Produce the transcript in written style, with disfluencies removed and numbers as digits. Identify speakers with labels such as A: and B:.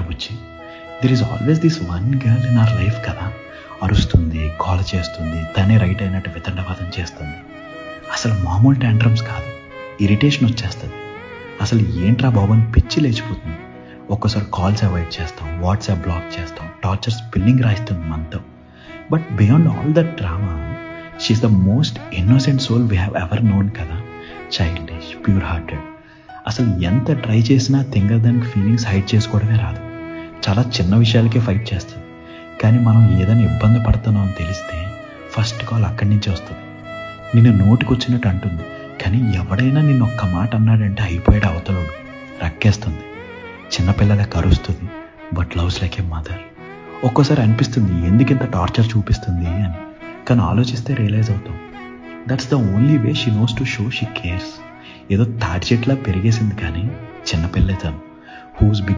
A: Buchi, there is always this one girl in our life కదా, అరుస్తుంది, call చేస్తుంది, తనే రైట్ అయినట్టు వితండవాదం చేస్తుంది. అసలు మామూలు ట్యాంట్రమ్స్ కాదు, ఇరిటేషన్ వచ్చేస్తుంది. అసలు ఏంట్రా బాబు అని పిచ్చి లేచిపోతుంది. ఒక్కోసారి కాల్స్ అవాయిడ్ చేస్తాం, వాట్సాప్ బ్లాక్ చేస్తాం, టార్చర్ స్పిల్లింగ్ రాయిస్తుంది మనతో. But beyond all that drama, she's the most innocent soul we have ever known కదా. Childish, pure hearted. అసలు ఎంత ట్రై చేసినా దానికి ఫీలింగ్స్ హైడ్ చేసుకోవడమే రాదు. చాలా చిన్న విషయాలకే ఫైట్ చేస్తుంది. కానీ మనం ఏదైనా ఇబ్బంది పడుతున్నాం అని తెలిస్తే ఫస్ట్ కాల్ అక్కడి నుంచి వస్తుంది. నిన్ను నోటికొచ్చినట్టు అంటుంది, కానీ ఎవడైనా నిన్ను ఒక్క మాట అన్నాడంటే అయిపోయాడు అవతలోడు. రక్కేస్తుంది, చిన్నపిల్లలకి కరుస్తుంది. But loves like a mother. ఒక్కోసారి అనిపిస్తుంది ఎందుకింత టార్చర్ చూపిస్తుంది అని, కానీ ఆలోచిస్తే రియలైజ్ అవుతాం that's the only way she knows to show she cares. ఏదో తాటి చెట్లా పెరిగేసింది కానీ చిన్నపిల్లే తను. హూస్